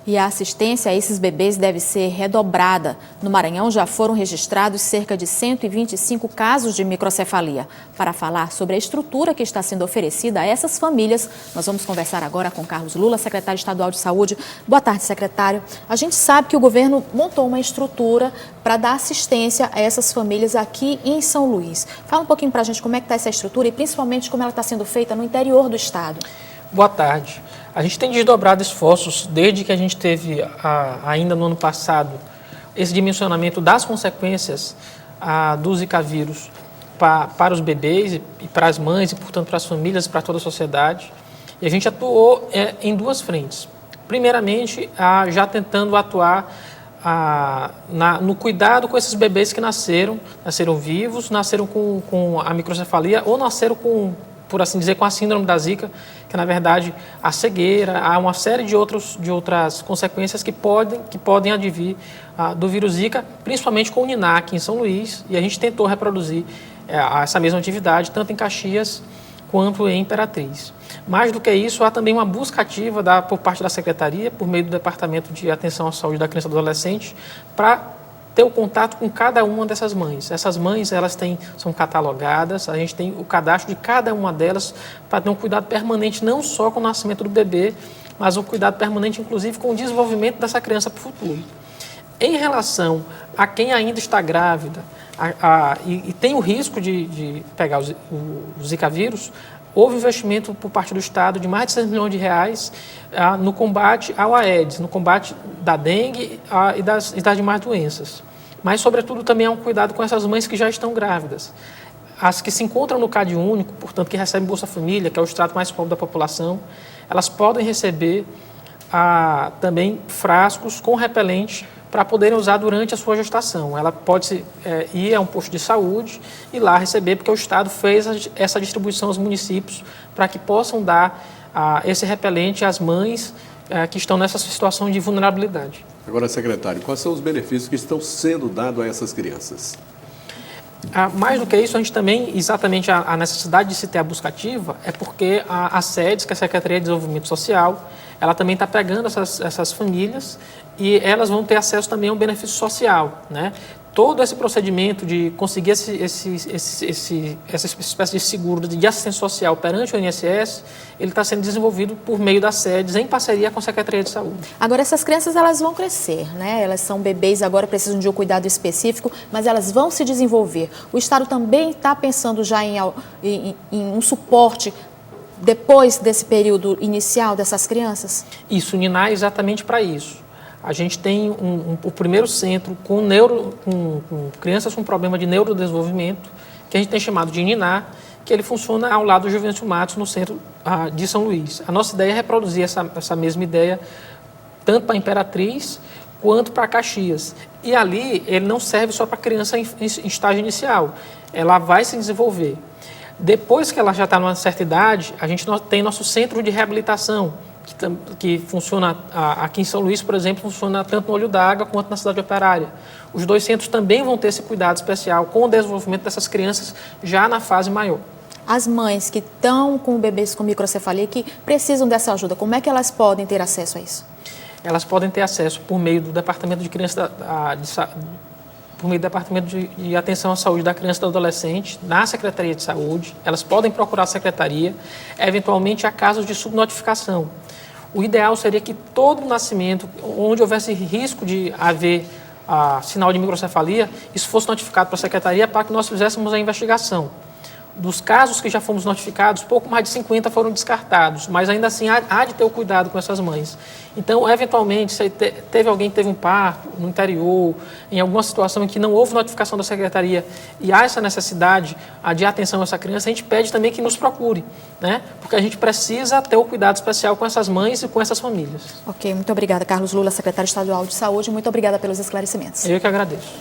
E a assistência a esses bebês deve ser redobrada. No Maranhão já foram registrados cerca de 125 casos de microcefalia. Para falar sobre a estrutura que está sendo oferecida a essas famílias, nós vamos conversar agora com Carlos Lula, secretário estadual de Saúde. Boa tarde, secretário. A gente sabe que o governo montou uma estrutura para dar assistência a essas famílias aqui em São Luís. Fala um pouquinho para a gente como é que está essa estrutura e principalmente como ela está sendo feita no interior do estado. Boa tarde. A gente tem desdobrado esforços desde que a gente teve, ainda no ano passado, esse dimensionamento das consequências do Zika vírus para os bebês e para as mães e, portanto, para as famílias e para toda a sociedade. E a gente atuou em duas frentes. Primeiramente, já tentando atuar no cuidado com esses bebês que nasceram vivos, nasceram com a microcefalia ou nasceram por assim dizer, com a síndrome da Zika, que na verdade a cegueira, há uma série de outras consequências que podem advir do vírus Zika, principalmente com o Niná aqui em São Luís, e a gente tentou reproduzir essa mesma atividade, tanto em Caxias quanto em Imperatriz. Mais do que isso, há também uma busca ativa por parte da Secretaria, por meio do Departamento de Atenção à Saúde da Criança e do Adolescente, para ter o contato com cada uma dessas mães. Essas mães, são catalogadas, a gente tem o cadastro de cada uma delas para ter um cuidado permanente, não só com o nascimento do bebê, mas um cuidado permanente, inclusive, com o desenvolvimento dessa criança para o futuro. Em relação a quem ainda está grávida e tem o risco de pegar o Zika vírus, houve investimento por parte do Estado de mais de 6 milhões de reais no combate ao Aedes, no combate da dengue e das demais doenças. Mas, sobretudo, também há um cuidado com essas mães que já estão grávidas. As que se encontram no CAD único, portanto, que recebem Bolsa Família, que é o extrato mais pobre da população, elas podem receber também frascos com repelente para poderem usar durante a sua gestação. Ela pode ir a um posto de saúde e lá receber, porque o Estado fez essa distribuição aos municípios para que possam dar esse repelente às mães que estão nessa situação de vulnerabilidade. Agora, secretário, quais são os benefícios que estão sendo dados a essas crianças? Mais do que isso, a gente também, exatamente a necessidade de se ter a busca ativa é porque a SEDES, que é a Secretaria de Desenvolvimento Social, ela também está pegando essas famílias e elas vão ter acesso também a um benefício social, né? Todo esse procedimento de conseguir essa espécie de seguro de assistência social perante o INSS, ele está sendo desenvolvido por meio da SEDES em parceria com a Secretaria de Saúde. Agora, essas crianças elas vão crescer, né? Elas são bebês, agora precisam de um cuidado específico, mas elas vão se desenvolver. O Estado também está pensando já em um suporte depois desse período inicial dessas crianças? Isso, o Niná é exatamente para isso. A gente tem o primeiro centro com crianças com problema de neurodesenvolvimento, que a gente tem chamado de Niná, que ele funciona ao lado do Juvencio Matos, no centro de São Luís. A nossa ideia é reproduzir essa mesma ideia tanto para Imperatriz quanto para Caxias. E ali ele não serve só para criança em estágio inicial, ela vai se desenvolver. Depois que ela já está numa certa idade, a gente tem nosso centro de reabilitação, que funciona aqui em São Luís, por exemplo, funciona tanto no Olho d'Água quanto na Cidade Operária. Os dois centros também vão ter esse cuidado especial com o desenvolvimento dessas crianças já na fase maior. As mães que estão com bebês com microcefalia, que precisam dessa ajuda, como é que elas podem ter acesso a isso? Elas podem ter acesso por meio do Departamento de por meio do Departamento de Atenção à Saúde da Criança e do Adolescente, na Secretaria de Saúde. Elas podem procurar a Secretaria, eventualmente há casos de subnotificação. O ideal seria que todo nascimento, onde houvesse risco de haver sinal de microcefalia, isso fosse notificado para a Secretaria para que nós fizéssemos a investigação. Dos casos que já fomos notificados, pouco mais de 50 foram descartados, mas ainda assim há de ter o cuidado com essas mães. Então, eventualmente, se teve alguém que teve um parto no interior, em alguma situação em que não houve notificação da Secretaria e há essa necessidade de atenção a essa criança, a gente pede também que nos procure, né? Porque a gente precisa ter o cuidado especial com essas mães e com essas famílias. Ok, muito obrigada, Carlos Lula, secretário estadual de Saúde, muito obrigada pelos esclarecimentos. Eu que agradeço.